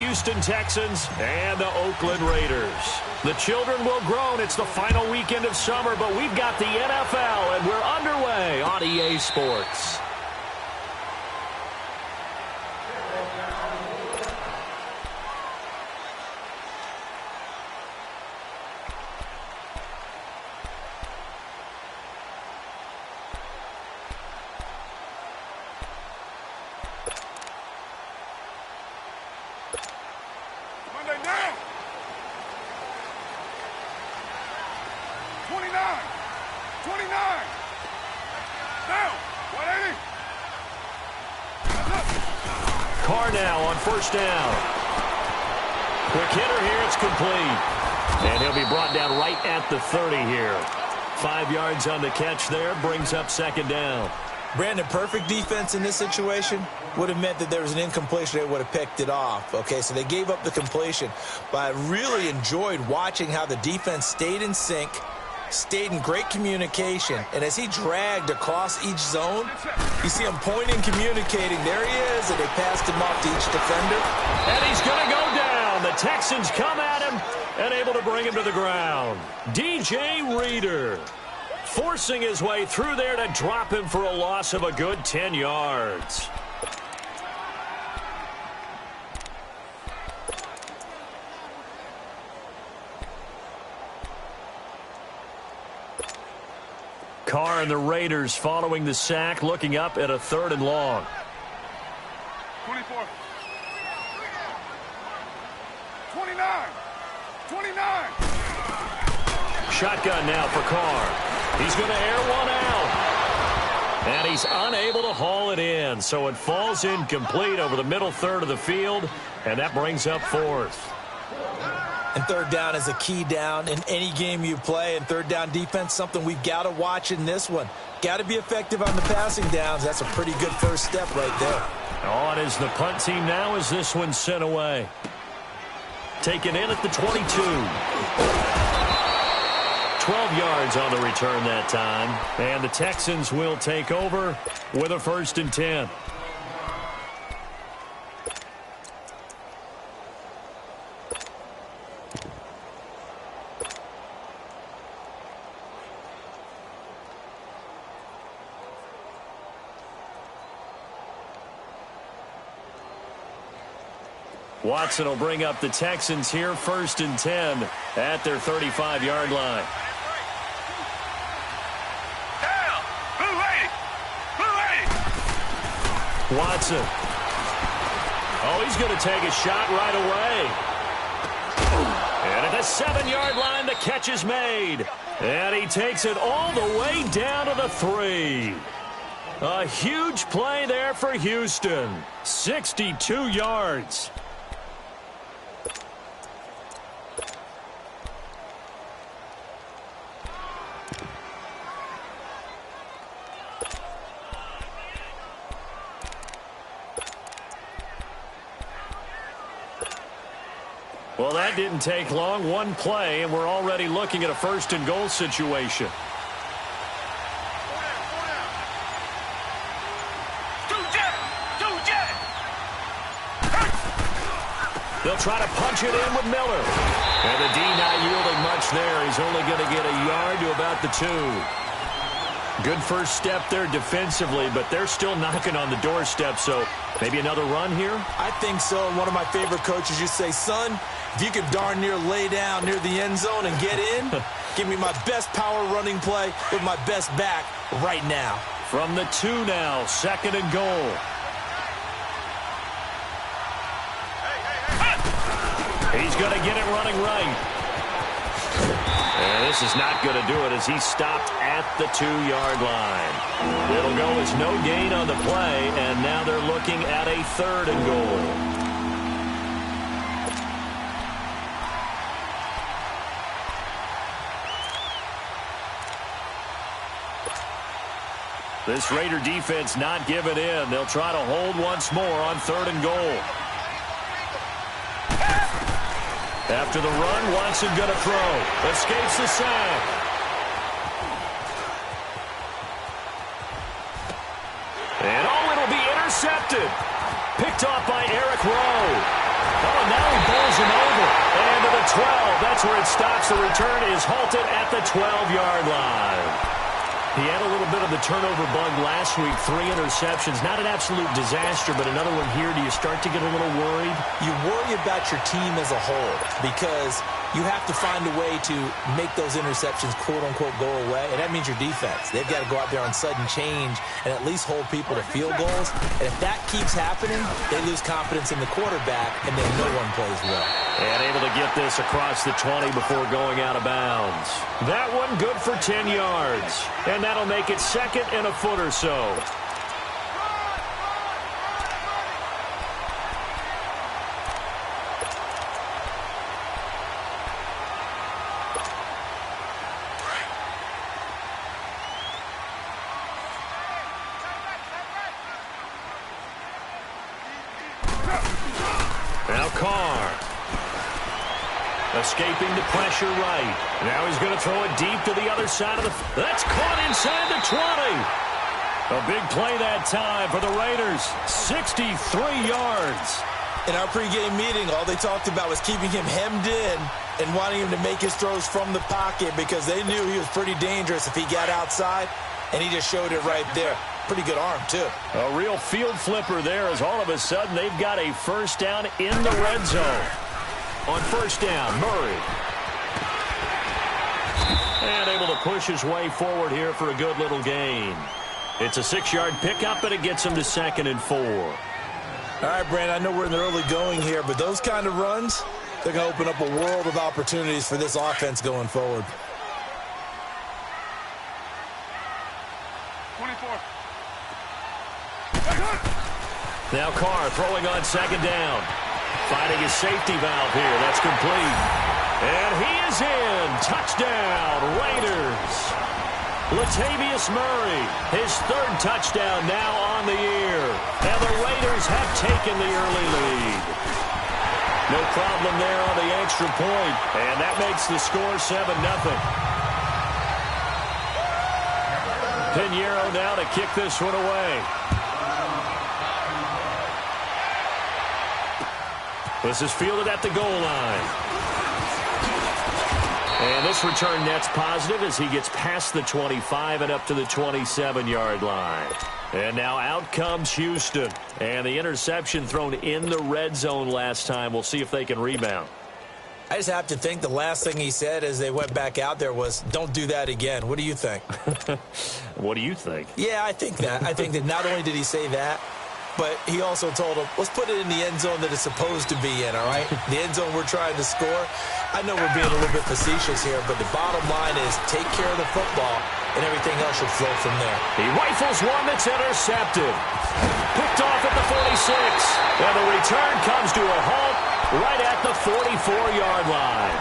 Houston Texans and the Oakland Raiders. The children will groan. It's the final weekend of summer, but we've got the NFL, and we're underway on EA Sports. Now on first down. Quick hitter here, it's complete. And he'll be brought down right at the 30 here. 5 yards on the catch there, brings up second down. Brandon, perfect defense in this situation would have meant that there was an incompletion. They would have picked it off. Okay, so they gave up the completion. But I really enjoyed watching how the defense stayed in sync, stayed in great communication, and as he dragged across each zone, you see him pointing, communicating. There he is, and they passed him off to each defender. And he's going to go down. The Texans come at him and able to bring him to the ground. DJ Reader forcing his way through there to drop him for a loss of a good 10 yards. Carr and the Raiders following the sack, looking up at a 3rd and long. 24. 29. 29. Shotgun now for Carr. He's going to air one out. And he's unable to haul it in. So it falls incomplete over the middle third of the field. And that brings up 4th. And 3rd down is a key down in any game you play. And 3rd down defense, something we've got to watch in this one. Got to be effective on the passing downs. That's a pretty good first step right there. On is the punt team now as this one's sent away. Taken in at the 22. 12 yards on the return that time. And the Texans will take over with a 1st and 10. Watson will bring up the Texans here, 1st and 10 at their 35-yard line. Down! Blue 80! Blue 80! Watson. Oh, he's going to take a shot right away. And at the 7-yard line, the catch is made. And he takes it all the way down to the 3. A huge play there for Houston. 62 yards. Well, that didn't take long. One play, and we're already looking at a 1st and goal situation. They'll try to punch it in with Miller. And the D not yielding much there. He's only going to get a yard to about the 2. Good first step there defensively, but they're still knocking on the doorstep, so maybe another run here? I think so. And one of my favorite coaches used to say, son, if you can darn near lay down near the end zone and get in, give me my best power running play with my best back right now. From the 2 now, 2nd and goal. He's going to get it running right. And this is not going to do it as he's stopped at the 2-yard line. It'll go as no gain on the play, and now they're looking at a 3rd and goal. This Raider defense not giving in. They'll try to hold once more on 3rd and goal. After the run, Watson going to throw. Escapes the sack. And oh, it'll be intercepted. Picked off by Eric Rowe. Oh, and now 12. That's where it stops. The return is halted at the 12-yard line. He had a little bit of the turnover bug last week, 3 interceptions. Not an absolute disaster, but another one here. Do you start to get a little worried? You worry about your team as a whole because you have to find a way to make those interceptions, quote-unquote, go away, and that means your defense. They've got to go out there on sudden change and at least hold people to field goals. And if that keeps happening, they lose confidence in the quarterback, and then no one plays well. And able to get this across the 20 before going out of bounds. That one good for 10 yards. And that'll make it second and a foot or so. Now Carr. Escaping the pressure right. Now he's going to throw it deep to the other side of the... That's caught inside the 20. A big play that time for the Raiders. 63 yards. In our pregame meeting, all they talked about was keeping him hemmed in and wanting him to make his throws from the pocket because they knew he was pretty dangerous if he got outside, and he just showed it right there. Pretty good arm, too. A real field flipper there as all of a sudden they've got a first down in the red zone. On first down, Murray. And able to push his way forward here for a good little gain. It's a 6-yard pickup, and it gets him to 2nd and 4. All right, Brandon, I know we're in the early going here, but those kind of runs, they're going to open up a world of opportunities for this offense going forward. 24. Now Carr throwing on 2nd down. Finding his safety valve here. That's complete. And he is in. Touchdown, Raiders. Latavius Murray, his 3rd touchdown now on the year. And the Raiders have taken the early lead. No problem there on the extra point. And that makes the score 7-0. Pinheiro now to kick this one away. This is fielded at the goal line. And this return net's positive as he gets past the 25 and up to the 27-yard line. And now out comes Houston. And the interception thrown in the red zone last time. We'll see if they can rebound. I just have to think the last thing he said as they went back out there was, don't do that again. What do you think? What do you think? Yeah, I think that. I think that not only did he say that, but he also told him, let's put it in the end zone that it's supposed to be in, all right? The end zone we're trying to score. I know we're being a little bit facetious here, but the bottom line is take care of the football, and everything else should flow from there. He rifles one that's intercepted. Picked off at the 46. And the return comes to a halt right at the 44-yard line.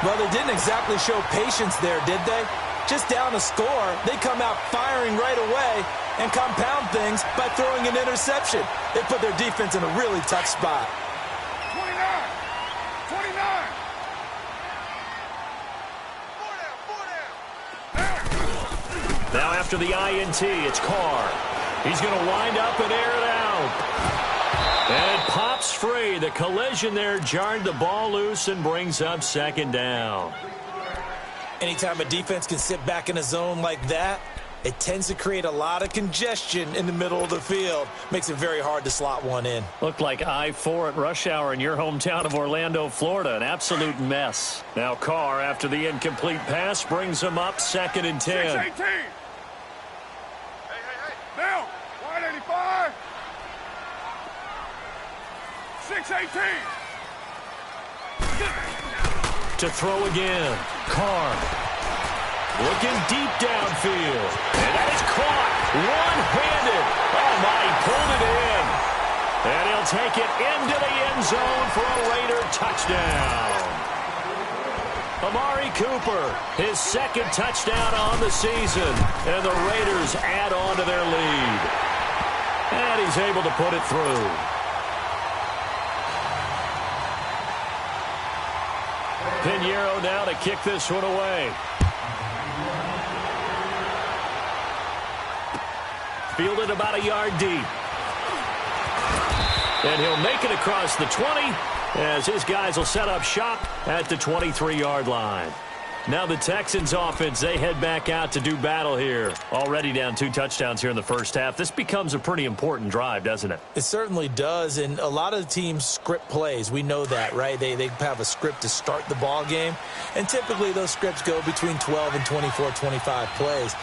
Well, they didn't exactly show patience there, did they? Just down a score, they come out firing right away and compound things by throwing an interception. They put their defense in a really tough spot. 29. 29. Now after the INT, it's Carr. He's going to wind up and air it out. And it pops free. The collision there jarred the ball loose and brings up 2nd down. Anytime a defense can sit back in a zone like that, it tends to create a lot of congestion in the middle of the field. Makes it very hard to slot one in. Looked like I-4 at rush hour in your hometown of Orlando, Florida. An absolute mess. Now Carr, after the incomplete pass, brings him up 2nd and 10. 6-18. Down. Wide 85. 6-18. To throw again. Carr. Looking deep downfield. And that is caught. One-handed. Oh, my, he pulled it in. And he'll take it into the end zone for a Raider touchdown. Amari Cooper, his 2nd touchdown on the season. And the Raiders add on to their lead. And he's able to put it through. Pinheiro now to kick this one away. Fielded about a yard deep. And he'll make it across the 20 as his guys will set up shop at the 23-yard line. Now the Texans offense, they head back out to do battle here. Already down 2 touchdowns here in the first half. This becomes a pretty important drive, doesn't it? It certainly does, and a lot of teams script plays. We know that, right? They have a script to start the ball game, and typically those scripts go between 12 and 24, 25 plays.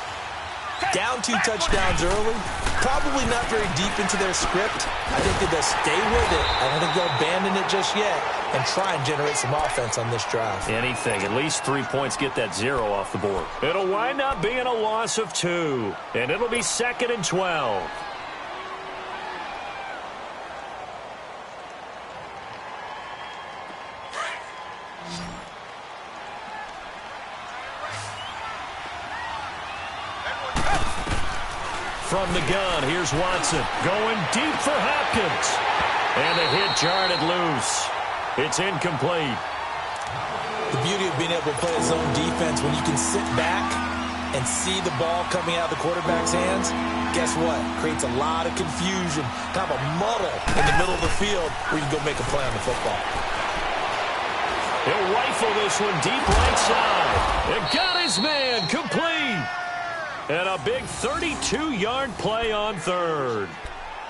Down 2 touchdowns early, probably not very deep into their script. I think that they'll stay with it. I don't think they'll abandon it just yet and try and generate some offense on this drive. Anything. At least 3 points, get that 0 off the board. It'll wind up being a loss of 2, and it'll be 2nd and 12. From the gun, here's Watson going deep for Hopkins. And the hit jarred it loose. It's incomplete. The beauty of being able to play a zone defense when you can sit back and see the ball coming out of the quarterback's hands, guess what? Creates a lot of confusion, kind of a muddle in the middle of the field where you can go make a play on the football. He'll rifle this one deep right side. It got his man complete. And a big 32-yard play on third.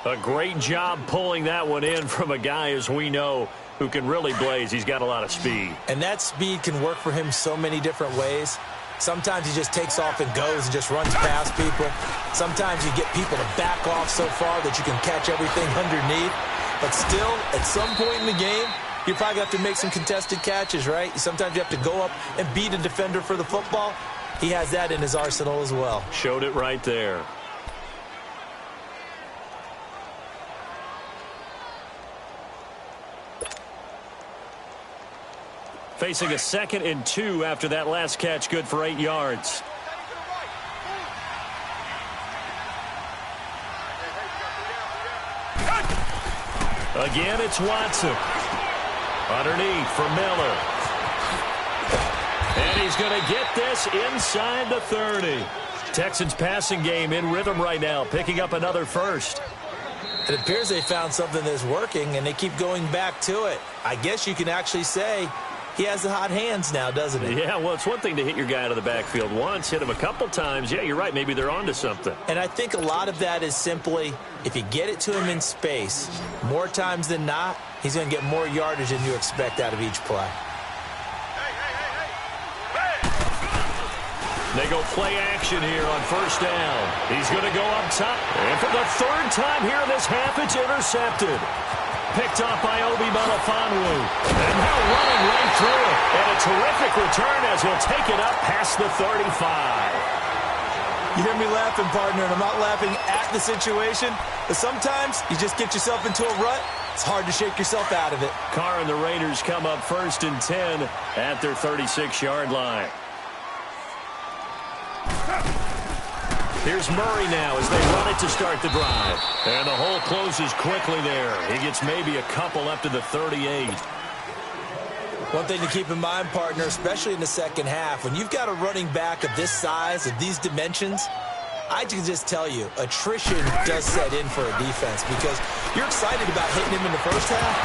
A great job pulling that one in from a guy, as we know, who can really blaze. He's got a lot of speed. And that speed can work for him so many different ways. Sometimes he just takes off and goes and just runs past people. Sometimes you get people to back off so far that you can catch everything underneath. But still, at some point in the game, you probably have to make some contested catches, right? Sometimes you have to go up and beat a defender for the football. He has that in his arsenal as well. Showed it right there. Facing a 2nd and 2 after that last catch, good for 8 yards. Again, it's Watson. Underneath for Miller. And he's going to get this inside the 30. Texans passing game in rhythm right now, picking up another first. It appears they found something that's working, and they keep going back to it. I guess you can actually say he has the hot hands now, doesn't he? Yeah, well, it's one thing to hit your guy out of the backfield once, hit him a couple times. Yeah, you're right. Maybe they're onto something. And I think a lot of that is simply if you get it to him in space, more times than not, he's going to get more yardage than you expect out of each play. They go play action here on first down. He's going to go up top. And for the 3rd time here in this half, it's intercepted. Picked off by Obi Melifonwu. And now running right through it. And a terrific return as he'll take it up past the 35. You hear me laughing, partner, and I'm not laughing at the situation. But sometimes you just get yourself into a rut. It's hard to shake yourself out of it. Carr and the Raiders come up 1st and 10 at their 36-yard line. Here's Murray now as they run it to start the drive. And the hole closes quickly there. He gets maybe a couple up to the 38. One thing to keep in mind, partner, especially in the second half, when you've got a running back of this size, of these dimensions, I can just tell you, attrition does set in for a defense because you're excited about hitting him in the first half.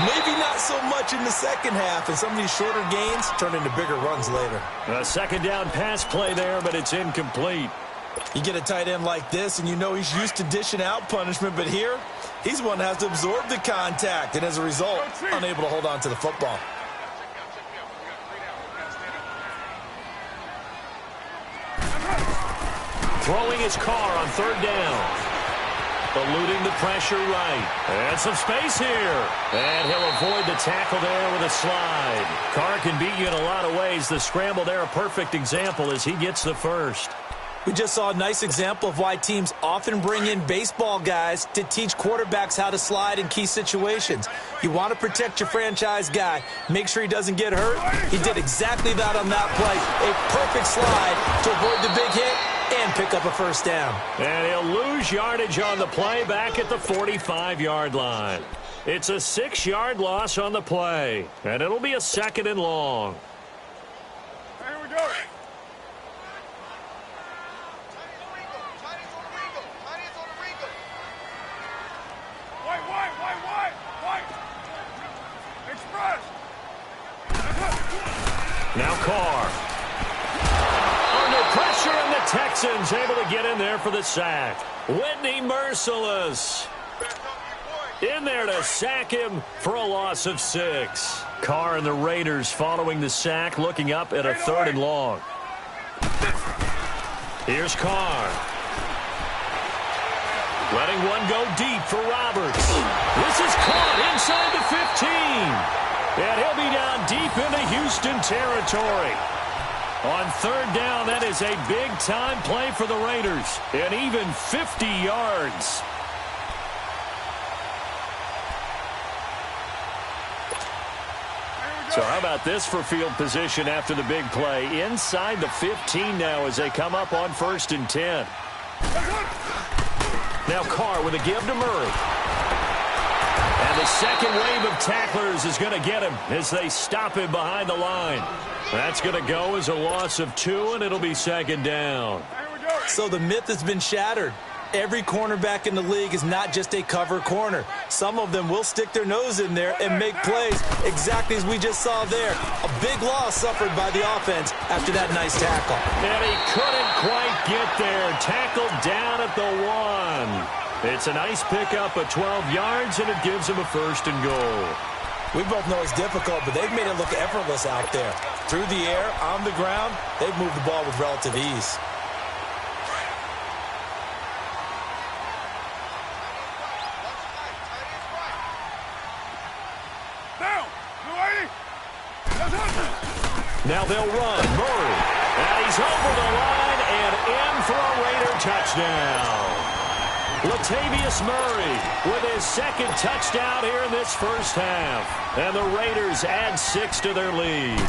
Maybe not so much in the second half, and some of these shorter gains turn into bigger runs later. A 2nd down pass play there, but it's incomplete. You get a tight end like this, and you know he's used to dishing out punishment, but here, he's one that has to absorb the contact, and as a result, unable to hold on to the football. Throwing his Carr on 3rd down. Eluding the pressure right. And some space here. And he'll avoid the tackle there with a slide. Carr can beat you in a lot of ways. The scramble there, a perfect example as he gets the first. We just saw a nice example of why teams often bring in baseball guys to teach quarterbacks how to slide in key situations. You want to protect your franchise guy. Make sure he doesn't get hurt. He did exactly that on that play. A perfect slide to avoid the big hit and pick up a first down. And he'll lose yardage on the play back at the 45-yard line. It's a 6-yard loss on the play, and it'll be a 2nd and long. Here we go. Now Carr. Under pressure, and the Texans able to get in there for the sack. Whitney merciless. In there to sack him for a loss of 6. Carr and the Raiders following the sack, looking up at a 3rd and long. Here's Carr. Letting one go deep for Roberts. This is caught inside the 15. And he'll be down deep into Houston territory. On 3rd down, that is a big-time play for the Raiders. And even 50 yards. So how about this for field position after the big play? Inside the 15 now as they come up on 1st and 10. Now Carr with a give to Murray. And the second wave of tacklers is going to get him as they stop him behind the line. That's going to go as a loss of 2, and it'll be 2nd down. So the myth has been shattered. Every cornerback in the league is not just a cover corner. Some of them will stick their nose in there and make plays exactly as we just saw there. A big loss suffered by the offense after that nice tackle. And he couldn't quite get there. Tackled down at the 1. It's a nice pickup of 12 yards, and it gives him a 1st and goal. We both know it's difficult, but they've made it look effortless out there. Through the air, on the ground, they've moved the ball with relative ease. Now they'll run. Murray. And he's over the line and in for a Raider touchdown. Latavius Murray with his 2nd touchdown here in this first half. And the Raiders add 6 to their lead.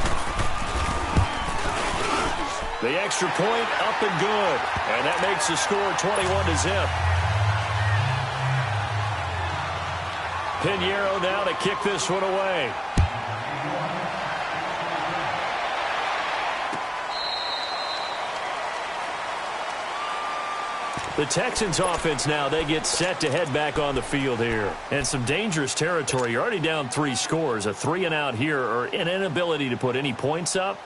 The extra point up and good. And that makes the score 21-0. Pinheiro now to kick this one away. The Texans offense now, they get set to head back on the field here. And some dangerous territory. You're already down 3 scores. A 3-and-out here or an inability to put any points up.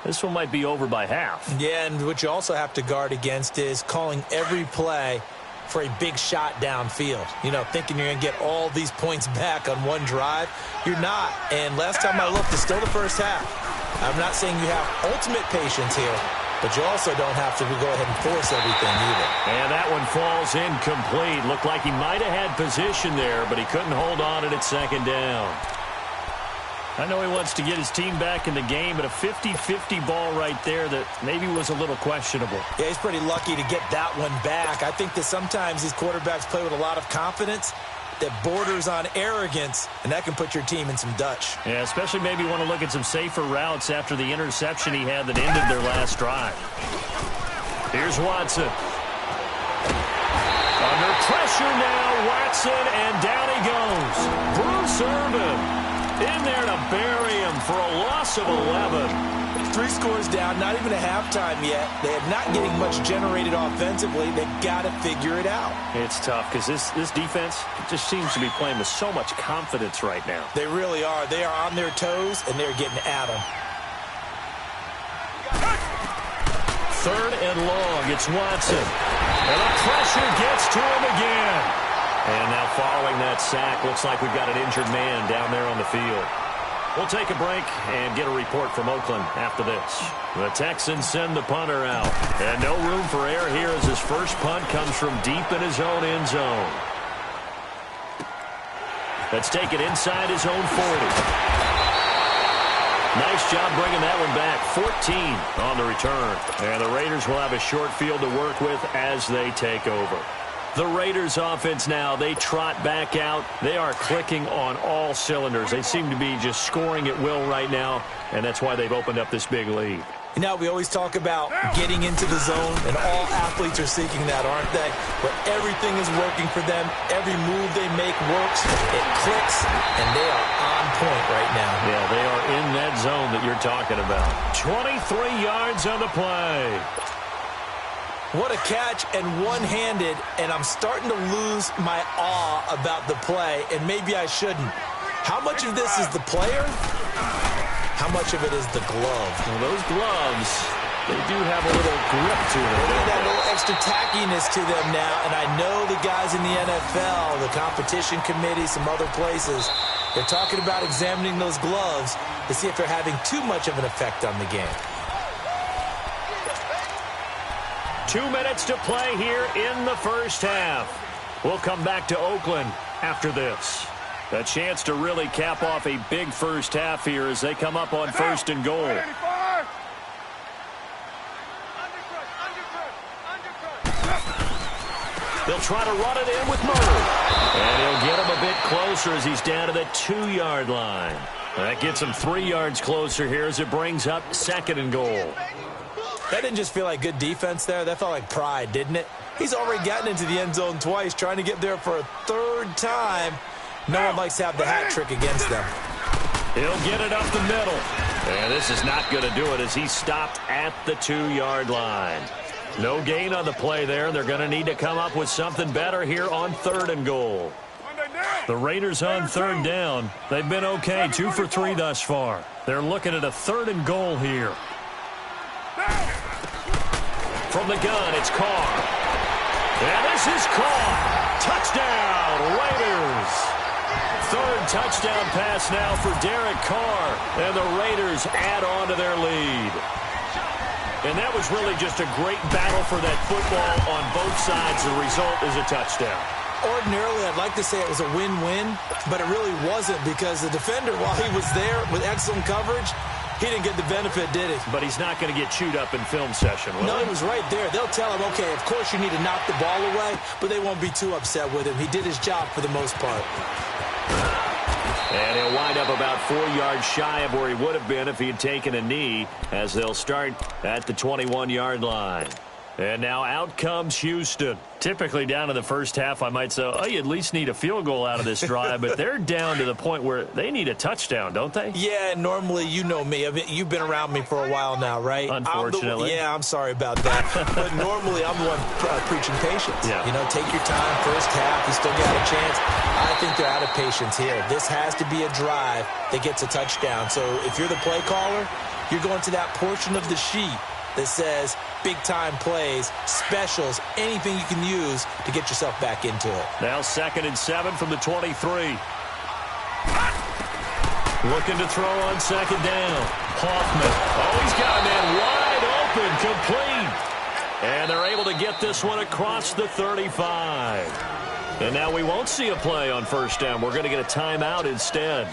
This one might be over by half. Yeah, and what you also have to guard against is calling every play for a big shot downfield. You know, thinking you're going to get all these points back on one drive. You're not. And last time I looked, it's still the first half. I'm not saying you have ultimate patience here, but you also don't have to go ahead and force everything either. And that one falls incomplete. Looked like he might have had position there, but he couldn't hold on it at 2nd down. I know he wants to get his team back in the game, but a 50-50 ball right there that maybe was a little questionable. Yeah, he's pretty lucky to get that one back. I think that sometimes these quarterbacks play with a lot of confidence that borders on arrogance, and that can put your team in some Dutch. Yeah, especially maybe want to look at some safer routes after the interception he had that ended their last drive. Here's Watson. Under pressure now, Watson, and down he goes. Bruce Irvin in there to bury him for a loss of 11. 3 scores down, not even a halftime yet. They are not getting much generated offensively. They've got to figure it out. It's tough because this defense just seems to be playing with so much confidence right now. They really are. They are on their toes, and they're getting at them. 3rd and long. It's Watson. And the pressure gets to him again. And now following that sack, looks like we've got an injured man down there on the field. We'll take a break and get a report from Oakland after this. The Texans send the punter out. And no room for error here as his first punt comes from deep in his own end zone. Let's take it inside his own 40. Nice job bringing that one back. 14 on the return. And the Raiders will have a short field to work with as they take over. The Raiders offense now, they trot back out. They are clicking on all cylinders. They seem to be just scoring at will right now, and that's why they've opened up this big lead. You know, we always talk about getting into the zone, and all athletes are seeking that, aren't they? Where everything is working for them. Every move they make works. It clicks, and they are on point right now. Yeah, they are in that zone that you're talking about. 23 yards on the play. What a catch, and one-handed, and I'm starting to lose my awe about the play, and maybe I shouldn't. How much of this is the player? How much of it is the glove? Well, those gloves, they do have a little grip to them. They got that little extra tackiness to them now, and I know the guys in the NFL, the competition committee, some other places, they're talking about examining those gloves to see if they're having too much of an effect on the game. 2 minutes to play here in the first half. We'll come back to Oakland after this. A chance to really cap off a big first half here as they come up on first and goal. They'll try to run it in with Murray. And he'll get him a bit closer as he's down to the 2-yard line. That gets him 3 yards closer here as it brings up second and goal. That didn't just feel like good defense there. That felt like pride, didn't it? He's already gotten into the end zone twice, trying to get there for a third time. No one likes to have the hat trick against them. He'll get it up the middle. And this is not going to do it as he's stopped at the 2-yard line. No gain on the play there. They're going to need to come up with something better here on third and goal. The Raiders on third down. They've been okay, 2 for 3 thus far. They're looking at a third and goal here. From the gun, it's Carr. And this is Carr. Touchdown, Raiders. Third touchdown pass now for Derek Carr. And the Raiders add on to their lead. And that was really just a great battle for that football on both sides. The result is a touchdown. Ordinarily, I'd like to say it was a win-win, but it really wasn't because the defender, while he was there with excellent coverage, he didn't get the benefit, did he? But he's not going to get chewed up in film session, will No, he? he was right there. They'll tell him, okay, of course you need to knock the ball away, but they won't be too upset with him. He did his job for the most part. And he'll wind up about 4 yards shy of where he would have been if he had taken a knee, as they'll start at the 21-yard line. And now out comes Houston. Typically down in the first half, I might say, oh, you at least need a field goal out of this drive, but they're down to the point where they need a touchdown, don't they? Yeah, normally, you know me. You've been around me for a while now, right? Unfortunately. I'm sorry about that. But normally, I'm the one preaching patience. Yeah. You know, take your time, first half, you still got a chance. I think they're out of patience here. This has to be a drive that gets a touchdown. So if you're the play caller, you're going to that portion of the sheet that says big-time plays, specials, anything you can use to get yourself back into it. Now 2nd and 7 from the 23. Looking to throw on second down. Hoffman. Oh, he's got a man wide open, complete. And they're able to get this one across the 35. And now we won't see a play on first down. We're going to get a timeout instead,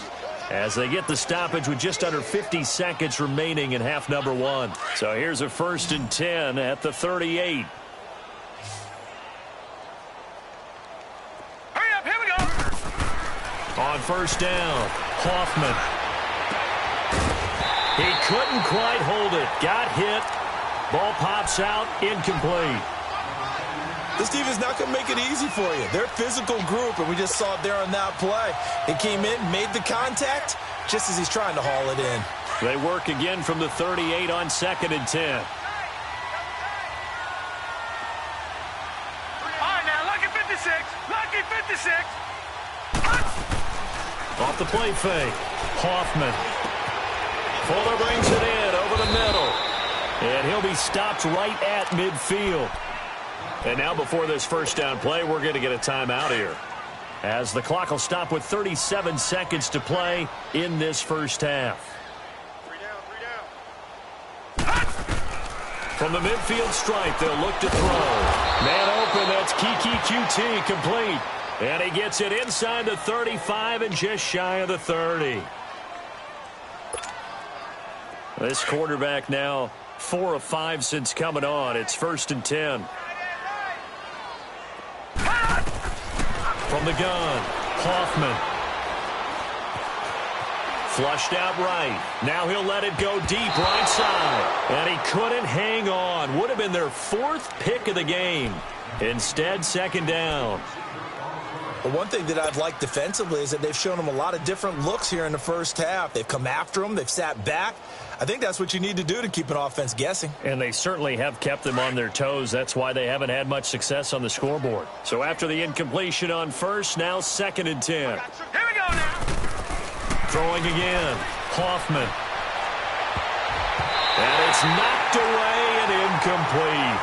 as they get the stoppage with just under 50 seconds remaining in half number 1. So here's a 1st and 10 at the 38. Hurry up, here we go. On first down, Hoffman. He couldn't quite hold it. Got hit. Ball pops out, incomplete. This team is not going to make it easy for you. They're a physical group, and we just saw it there on that play. He came in, made the contact, just as he's trying to haul it in. They work again from the 38 on 2nd and 10. All right, now, lucky 56. Lucky 56. Off the play fake. Hoffman. Fuller brings it in over the middle. And he'll be stopped right at midfield. And now before this first down play, we're going to get a timeout here, as the clock will stop with 37 seconds to play in this first half. 3 down. From the midfield stripe, they'll look to throw. Man open, that's Kiki QT, complete. And he gets it inside the 35 and just shy of the 30. This quarterback now 4 of 5 since coming on. It's 1st and 10. From the gun, Hoffman. Flushed out right. Now he'll let it go deep right side. And he couldn't hang on. Would have been their 4th pick of the game. Instead, 2nd down. But one thing that I've liked defensively is that they've shown them a lot of different looks here in the first half. They've come after them. They've sat back. I think that's what you need to do to keep an offense guessing. And they certainly have kept them on their toes. That's why they haven't had much success on the scoreboard. So after the incompletion on first, now 2nd and 10. Here we go now. Throwing again. Hoffman. And it's knocked away and incomplete.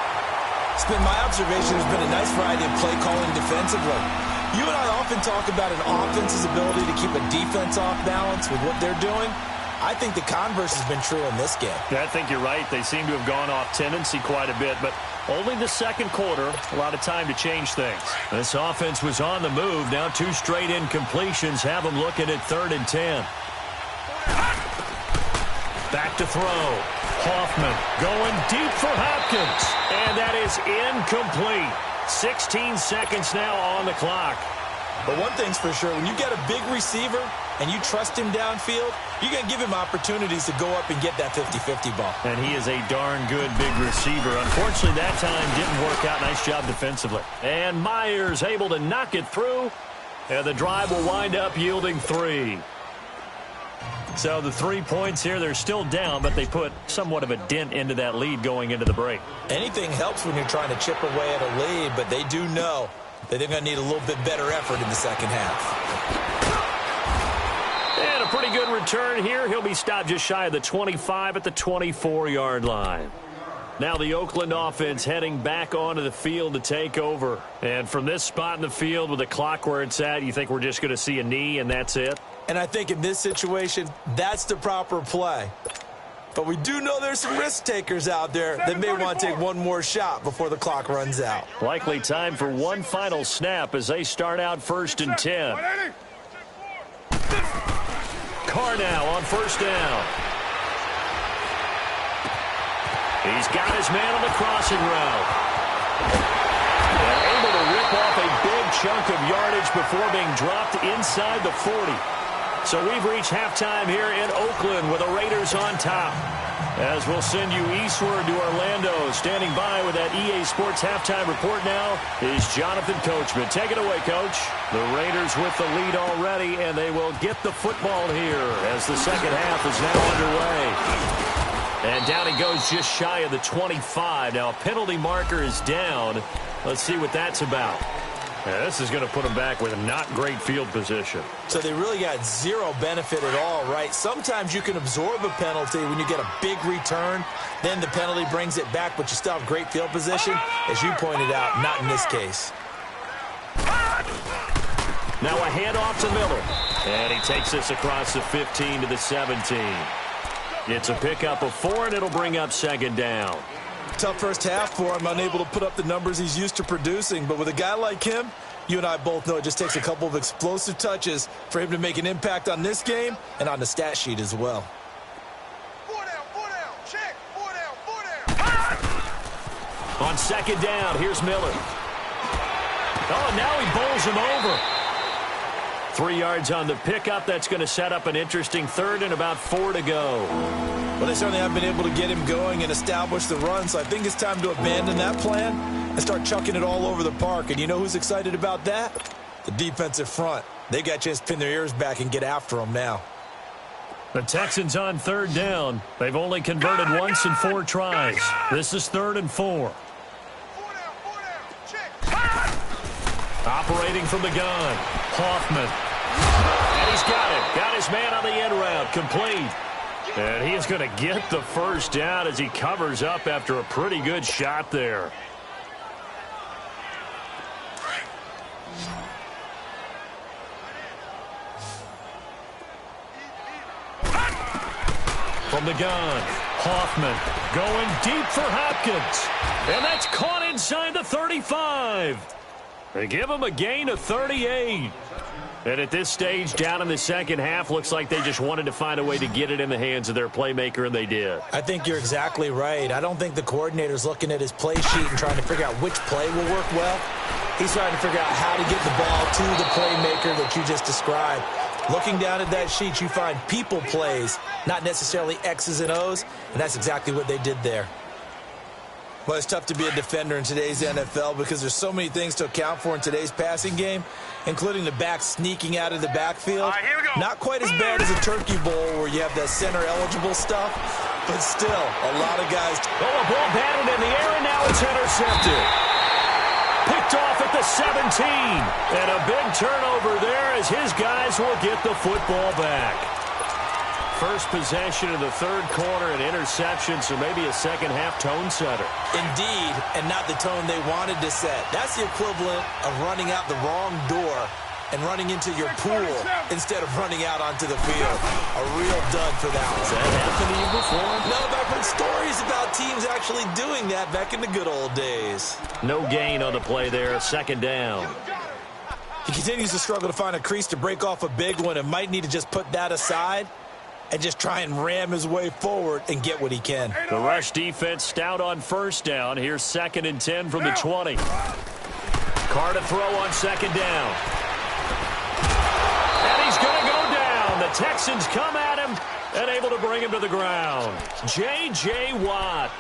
It's been my observation there's been a nice variety of play calling defensively. You and I often talk about an offense's ability to keep a defense off balance with what they're doing. I think the converse has been true in this game. Yeah, I think you're right. They seem to have gone off tendency quite a bit, but only the second quarter, a lot of time to change things. This offense was on the move. Now 2 straight incompletions have them looking at 3rd and 10. Back to throw. Hoffman going deep for Hopkins. And that is incomplete. 16 seconds now on the clock. But one thing's for sure, when you get a big receiver and you trust him downfield, you're going to give him opportunities to go up and get that 50-50 ball. And he is a darn good big receiver. Unfortunately, that time didn't work out. Nice job defensively. And Myers able to knock it through. And the drive will wind up yielding 3. So the 3 points here, they're still down, but they put somewhat of a dent into that lead going into the break. Anything helps when you're trying to chip away at a lead, but they do know that they're going to need a little bit better effort in the second half. And a pretty good return here. He'll be stopped just shy of the 25 at the 24-yard line. Now the Oakland offense heading back onto the field to take over. And from this spot in the field with the clock where it's at, you think we're just going to see a knee and that's it? And I think in this situation, that's the proper play. But we do know there's some risk takers out there that may want to take one more shot before the clock runs out. Likely time for one final snap as they start out 1st and 10. Carr now on 1st down. He's got his man on the crossing route. And able to rip off a big chunk of yardage before being dropped inside the 40. So we've reached halftime here in Oakland with the Raiders on top. As we'll send you eastward to Orlando. Standing by with that EA Sports halftime report now is Jonathan Coachman. Take it away, Coach. The Raiders with the lead already, and they will get the football here as the second half is now underway. And down he goes just shy of the 25. Now a penalty marker is down. Let's see what that's about. Yeah, this is going to put them back with a not great field position. So they really got zero benefit at all, right? Sometimes you can absorb a penalty when you get a big return. Then the penalty brings it back, but you still have great field position. As you pointed out, not in this case. Now a handoff to Miller. And he takes this across the 15 to the 17. It's a pickup of 4, and it'll bring up 2nd down. Tough first half for him, unable to put up the numbers he's used to producing. But with a guy like him, you and I both know it just takes a couple of explosive touches for him to make an impact on this game and on the stat sheet as well. 4 down, check, 4 down. On 2nd down, here's Miller. Oh, now he bowls him over. 3 yards on the pickup. That's going to set up an interesting 3rd and about 4 to go. Well, they certainly haven't been able to get him going and establish the run, so I think it's time to abandon that plan and start chucking it all over the park. And you know who's excited about that? The defensive front. They got a chance to pin their ears back and get after him now. The Texans on 3rd down. They've only converted once in 4 tries. This is 3rd and 4. 4 down, check. Operating from the gun. Hoffman. And he's got it. Got his man on the end route. Complete. And he is going to get the 1st down as he covers up after a pretty good shot there. From the gun, Hoffman going deep for Hopkins. And that's caught inside the 35. They give him a gain of 38. And at this stage, down in the second half, looks like they just wanted to find a way to get it in the hands of their playmaker, and they did. I think you're exactly right. I don't think the coordinator's looking at his play sheet and trying to figure out which play will work well. He's trying to figure out how to get the ball to the playmaker that you just described. Looking down at that sheet, you find people plays, not necessarily X's and O's, and that's exactly what they did there. Well, it's tough to be a defender in today's NFL because there's so many things to account for in today's passing game, including the back sneaking out of the backfield. All right, here we go. Not quite as bad as a turkey bowl where you have that center-eligible stuff, but still, a lot of guys. Oh, a ball batted in the air, and now it's intercepted. Picked off at the 17. And a big turnover there as his guys will get the football back. first possession of the third quarter, an interception, so maybe a second-half tone setter. Indeed, and not the tone they wanted to set. That's the equivalent of running out the wrong door and running into your pool instead of running out onto the field. A real dud for that one. Has that happened to you before? No, but I've heard stories about teams actually doing that back in the good old days. No gain on the play there, second down. He continues to struggle to find a crease to break off a big one and might need to just put that aside and just try and ram his way forward and get what he can. The rush defense stout on first down. Here's 2nd and 10 from the 20. Carr to throw on second down. And he's going to go down. The Texans come at him and able to bring him to the ground. J.J. Watt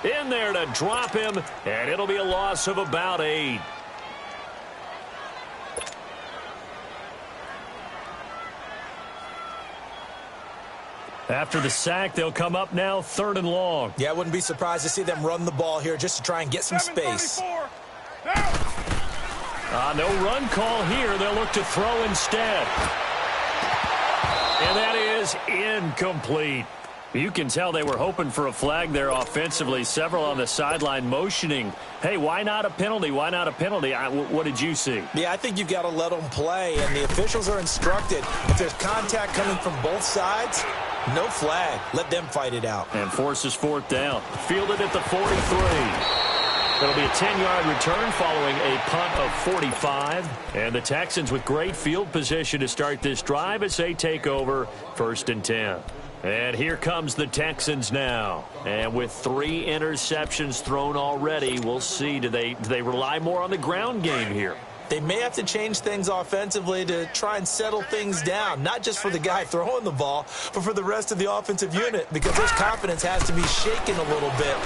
in there to drop him, and it'll be a loss of about 8. After the sack, they'll come up now 3rd and long. Yeah, I wouldn't be surprised to see them run the ball here just to try and get some space. No run call here. They'll look to throw instead. And that is incomplete. You can tell they were hoping for a flag there offensively. Several on the sideline motioning, hey, why not a penalty? Why not a penalty? What did you see? Yeah, I think you've got to let them play, and the officials are instructed. If there's contact coming from both sides, no flag. Let them fight it out. And forces 4th down. Fielded at the 43. It'll be a 10-yard return following a punt of 45. And the Texans with great field position to start this drive as they take over 1st and 10. And here comes the Texans now. And with 3 interceptions thrown already, we'll see. Do they rely more on the ground game here? They may have to change things offensively to try and settle things down, not just for the guy throwing the ball, but for the rest of the offensive unit, because his confidence has to be shaken a little bit.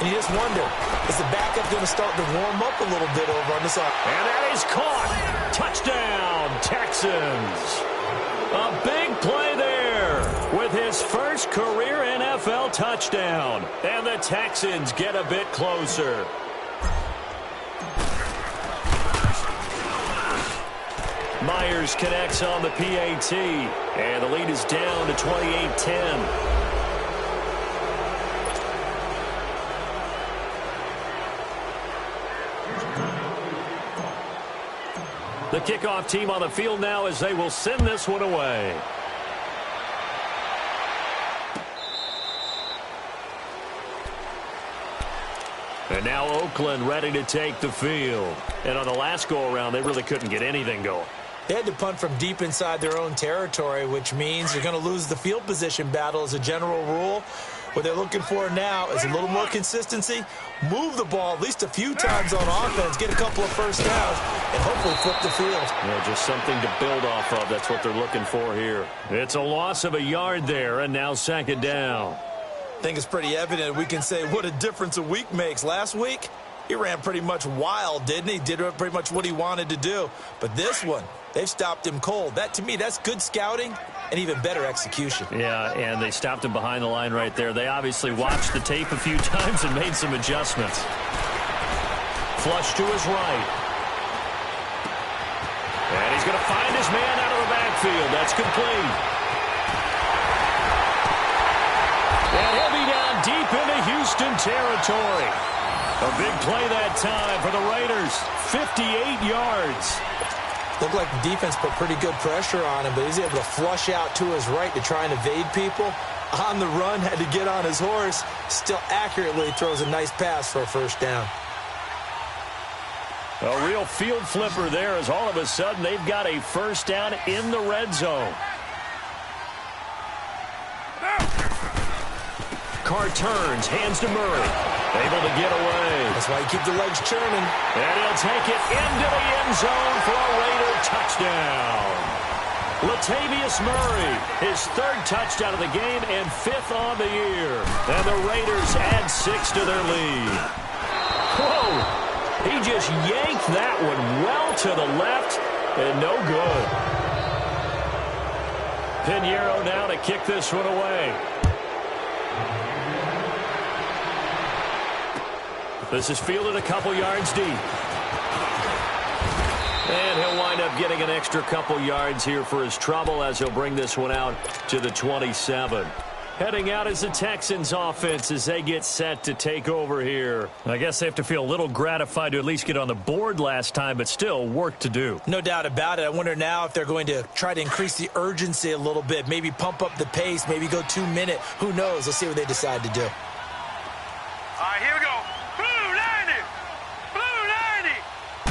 And you just wonder, is the backup going to start to warm up a little bit over on this offense? And that is caught. Touchdown, Texans. A big play there with his first career NFL touchdown. And the Texans get a bit closer. Myers connects on the PAT, and the lead is down to 28-10. The kickoff team on the field now as they will send this one away. And now Oakland ready to take the field. And on the last go-around, they really couldn't get anything going. They had to punt from deep inside their own territory, which means you're going to lose the field position battle as a general rule. What they're looking for now is a little more consistency, move the ball at least a few times on offense, get a couple of first downs, and hopefully flip the field. Yeah, just something to build off of. That's what they're looking for here. It's a loss of a yard there, and now 2nd down. I think it's pretty evident. We can say what a difference a week makes. Last week, he ran pretty much wild, didn't he? Did pretty much what he wanted to do. But this one, they've stopped him cold. That, to me, that's good scouting and even better execution. Yeah, and they stopped him behind the line right there. They obviously watched the tape a few times and made some adjustments. Flush to his right. And he's going to find his man out of the backfield. That's complete. And he'll be down deep into Houston territory. A big play that time for the Raiders. 58 yards. Looked like the defense put pretty good pressure on him, but he's able to flush out to his right to try and evade people. On the run, had to get on his horse. Still accurately throws a nice pass for a first down. A real field flipper there as all of a sudden they've got a first down in the red zone. Carr turns, hands to Murray. Able to get away. That's why you keep the legs churning. And he'll take it into the end zone for a Raider touchdown. Latavius Murray, his 3rd touchdown of the game and 5th on the year. And the Raiders add 6 to their lead. Whoa! He just yanked that one well to the left and no good. Pinheiro now to kick this one away. This is fielded a couple yards deep. And he'll wind up up getting an extra couple yards here for his trouble as he'll bring this one out to the 27. Heading out is the Texans offense as they get set to take over here. I guess they have to feel a little gratified to at least get on the board last time, but still work to do. No doubt about it. I wonder now if they're going to try to increase the urgency a little bit, maybe pump up the pace, maybe go 2 minute. Who knows? Let's see what they decide to do. All right, here we go. Blue 90. Blue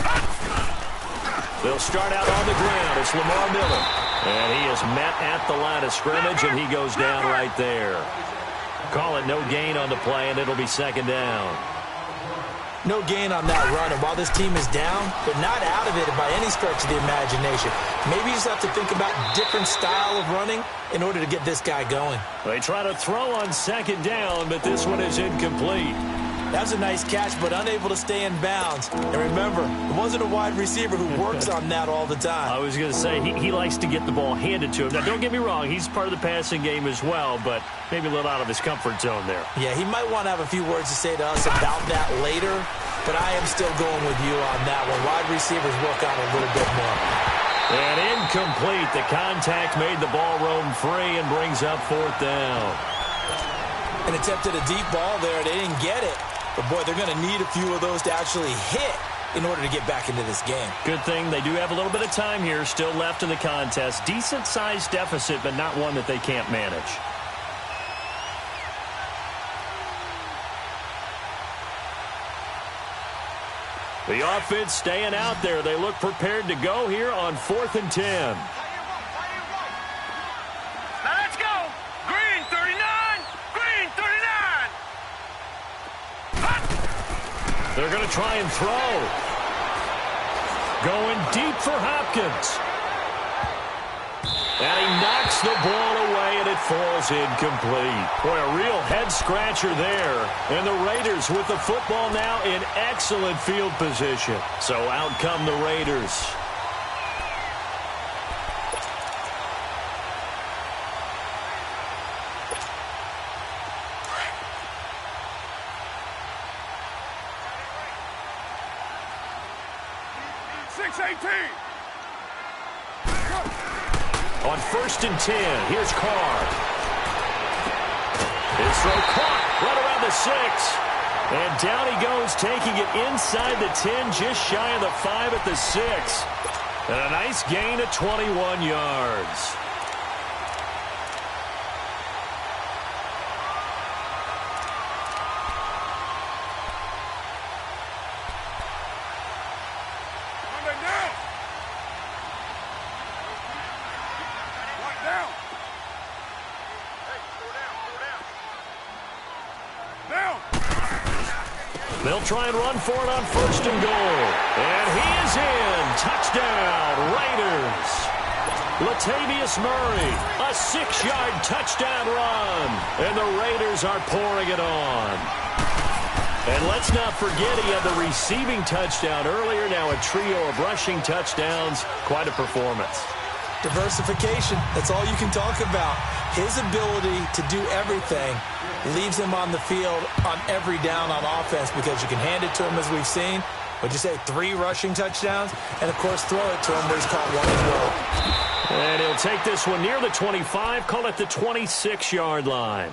90. They'll start out on the ground. It's Lamar Miller. And he is met at the line of scrimmage, and he goes down right there. Call it no gain on the play, and it'll be second down. No gain on that run, and while this team is down, they're not out of it by any stretch of the imagination. Maybe you just have to think about different style of running in order to get this guy going. They try to throw on second down, but this one is incomplete. That was a nice catch, but unable to stay in bounds. And remember, it wasn't a wide receiver who works on that all the time. I was going to say, he likes to get the ball handed to him. Now, don't get me wrong, he's part of the passing game as well, but maybe a little out of his comfort zone there. Yeah, he might want to have a few words to say to us about that later, but I am still going with you on that one. Wide receivers work on a little bit more. And incomplete. The contact made the ball roam free and brings up fourth down. An attempt at a deep ball there. They didn't get it. But, boy, they're going to need a few of those to actually hit in order to get back into this game. Good thing they do have a little bit of time here still left in the contest. Decent-sized deficit, but not one that they can't manage. The offense staying out there. They look prepared to go here on 4th and 10. Now let's go. Green 39. Green 39. They're going to try and throw. Going deep for Hopkins. And he knocks the ball away, and it falls incomplete. Boy, a real head-scratcher there. And the Raiders with the football now in excellent field position. So out come the Raiders. On 1st and 10, here's Carr. His throw caught right around the 6. And down he goes, taking it inside the 10, just shy of the 5 at the 6. And a nice gain of 21 yards. They'll try and run for it on 1st and goal. And he is in. Touchdown, Raiders. Latavius Murray, a 6-yard touchdown run. And the Raiders are pouring it on. And let's not forget he had the receiving touchdown earlier. Now a trio of rushing touchdowns. Quite a performance. Diversification, that's all you can talk about. His ability to do everything leaves him on the field on every down on offense because you can hand it to him as we've seen. What'd you say, 3 rushing touchdowns? And, of course, throw it to him where he's caught one as well. And he'll take this one near the 25, call it the 26-yard line.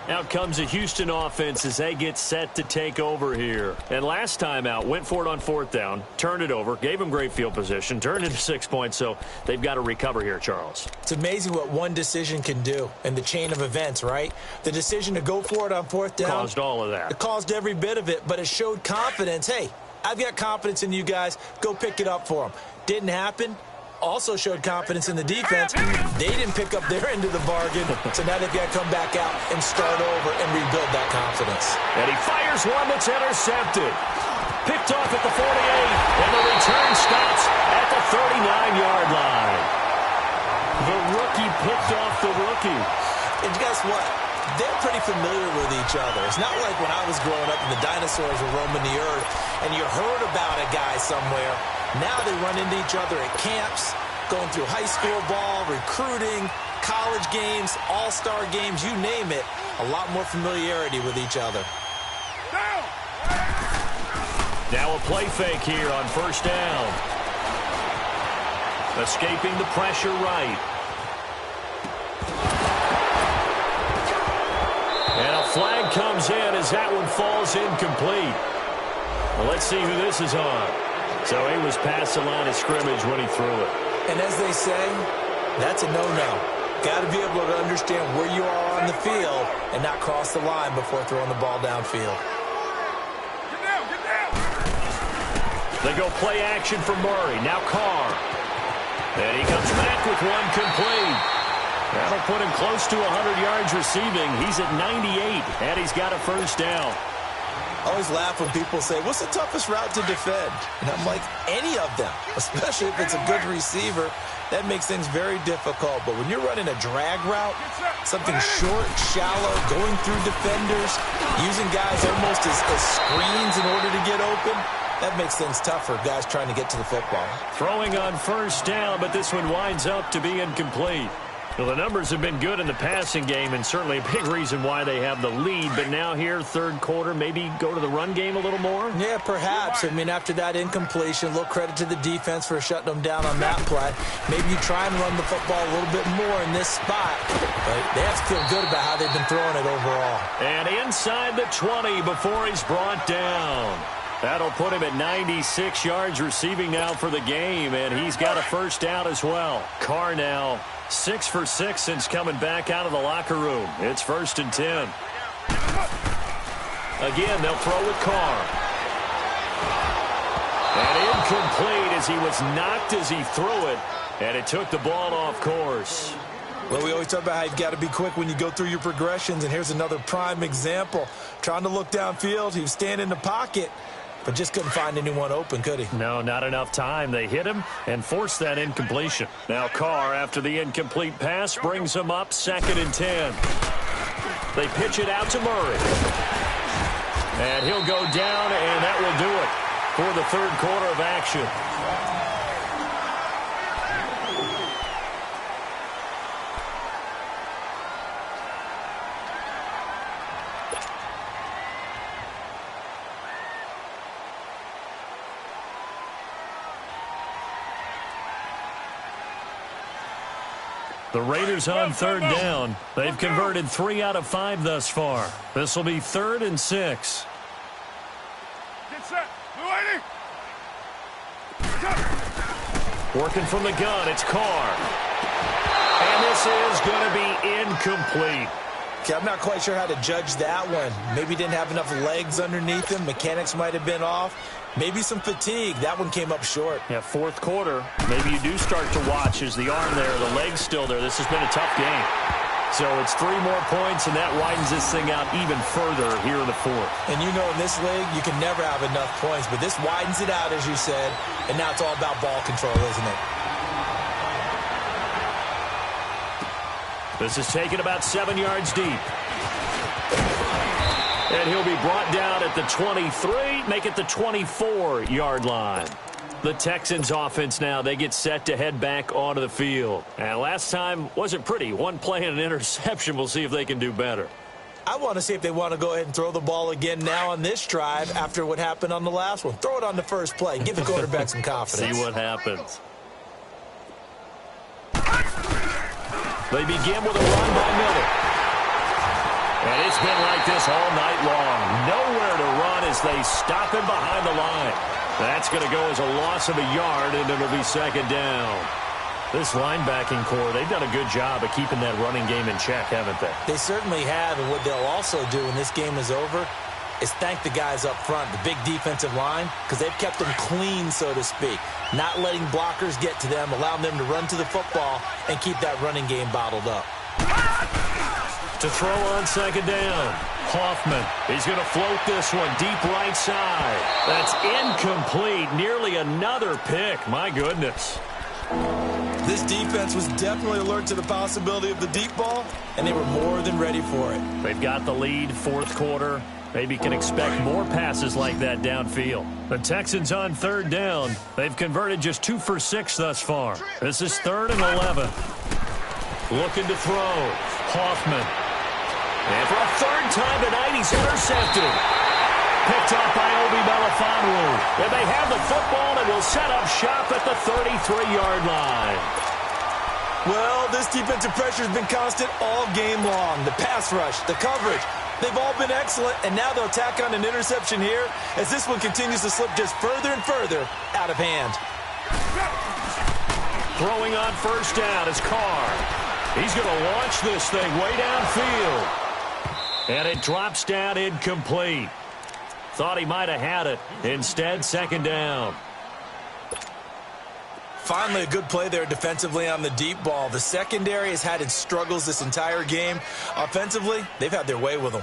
Out comes the Houston offense as they get set to take over here. And last time out, went for it on 4th down, turned it over, gave them great field position, turned into 6 points, so they've got to recover here, Charles. It's amazing what one decision can do in the chain of events, right? The decision to go for it on 4th down. Caused all of that. It caused every bit of it, but it showed confidence. Hey, I've got confidence in you guys. Go pick it up for them. Didn't happen. Also showed confidence in the defense. They didn't pick up their end of the bargain, so now they've got to come back out and start over and rebuild that confidence. And he fires one that's intercepted. Picked off at the 48, and the return stops at the 39-yard line. The rookie picked off the rookie. And guess what? They're pretty familiar with each other. It's not like when I was growing up and the dinosaurs were roaming the earth and you heard about a guy somewhere. Now they run into each other at camps, going through high school ball, recruiting, college games, all-star games, you name it. A lot more familiarity with each other. Now a play fake here on 1st down. Escaping the pressure right. And a flag comes in as that one falls incomplete. Well, let's see who this is on. So he was past the line of scrimmage when he threw it. And as they say, that's a no-no. Got to be able to understand where you are on the field and not cross the line before throwing the ball downfield. Get down, get down. They go play action for Murray. Now Carr. And he comes back with one complete. That'll put him close to 100 yards receiving. He's at 98, and he's got a first down. I always laugh when people say, what's the toughest route to defend? And I'm like, any of them, especially if it's a good receiver. That makes things very difficult. But when you're running a drag route, something short, shallow, going through defenders, using guys almost as screens in order to get open, that makes things tough for guys trying to get to the football. Throwing on first down, but this one winds up to be incomplete. Well, the numbers have been good in the passing game, and certainly a big reason why they have the lead. But now here, third quarter, maybe go to the run game a little more? Yeah, perhaps. I mean, after that incompletion, a little credit to the defense for shutting them down on that play. Maybe you try and run the football a little bit more in this spot. But they have to feel good about how they've been throwing it overall. And inside the 20 before he's brought down. That'll put him at 96 yards receiving now for the game, and he's got a first down as well. Carr now 6 for 6 since coming back out of the locker room. It's 1st and 10. Again, they'll throw with Carr. And incomplete as he was knocked as he threw it, and it took the ball off course. Well, we always talk about how you've got to be quick when you go through your progressions, and here's another prime example. Trying to look downfield, he was standing in the pocket, but just couldn't find anyone open, could he? No, not enough time. They hit him and forced that incompletion. Now Carr, after the incomplete pass, brings him up 2nd and 10. They pitch it out to Murray. And he'll go down, and that will do it for the third quarter of action. The Raiders on third down. They've converted 3 out of 5 thus far. This will be 3rd and 6. Get set. Blue lady. Working from the gun, it's Carr. And this is going to be incomplete. Okay, I'm not quite sure how to judge that one. Maybe didn't have enough legs underneath him. Mechanics might have been off. Maybe some fatigue. That one came up short. Yeah, fourth quarter. Maybe you do start to watch as the arm there, the leg's still there. This has been a tough game. So it's 3 more points, and that widens this thing out even further here in the fourth. And you know in this league, you can never have enough points, but this widens it out, as you said, and now it's all about ball control, isn't it? This is taken about 7 yards deep. And he'll be brought down at the 23, make it the 24-yard line. The Texans offense now, they get set to head back onto the field. And last time wasn't pretty. One play and an interception. We'll see if they can do better. I want to see if they want to go ahead and throw the ball again now on this drive after what happened on the last one. Throw it on the first play. Give the quarterback some confidence. See what happens. They begin with a run by Miller. And it's been like this all night long. Nowhere to run as they stop him behind the line. That's going to go as a loss of a yard, and it'll be 2nd down. This linebacking core, they've done a good job of keeping that running game in check, haven't they? They certainly have, and what they'll also do when this game is over is thank the guys up front, the big defensive line, because they've kept them clean, so to speak. Not letting blockers get to them, allowing them to run to the football and keep that running game bottled up. To throw on 2nd down. Hoffman, he's going to float this one deep right side. That's incomplete. Nearly another pick. My goodness. This defense was definitely alert to the possibility of the deep ball, and they were more than ready for it. They've got the lead, fourth quarter. Maybe can expect more passes like that downfield. The Texans on 3rd down. They've converted just 2 for 6 thus far. This is 3rd and 11. Looking to throw. Hoffman. And for a 3rd time tonight, he's intercepted. Picked up by Obi Melifonwu. And they have the football and will set up shop at the 33-yard line. Well, this defensive pressure has been constant all game long. The pass rush, the coverage, they've all been excellent, and now they'll tack on an interception here as this one continues to slip just further and further out of hand. Throwing on first down is Carr. He's going to launch this thing way downfield. And it drops down incomplete. Thought he might have had it. Instead, second down. Finally, a good play there defensively on the deep ball. The secondary has had its struggles this entire game. Offensively, they've had their way with them.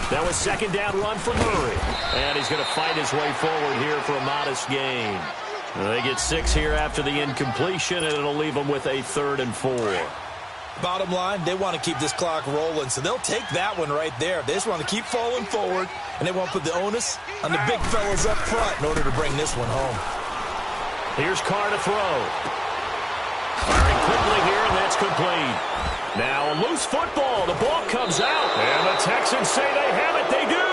That was second down run for Murray. And he's going to fight his way forward here for a modest gain. They get 6 here after the incompletion, and it'll leave them with a 3rd and 4. Bottom line, they want to keep this clock rolling, so they'll take that one right there. They just want to keep falling forward, and they won't put the onus on the big fellas up front in order to bring this one home. Here's Carr to throw. Firing quickly here, and that's complete. Now a loose football. The ball comes out, and the Texans say they have it. They do.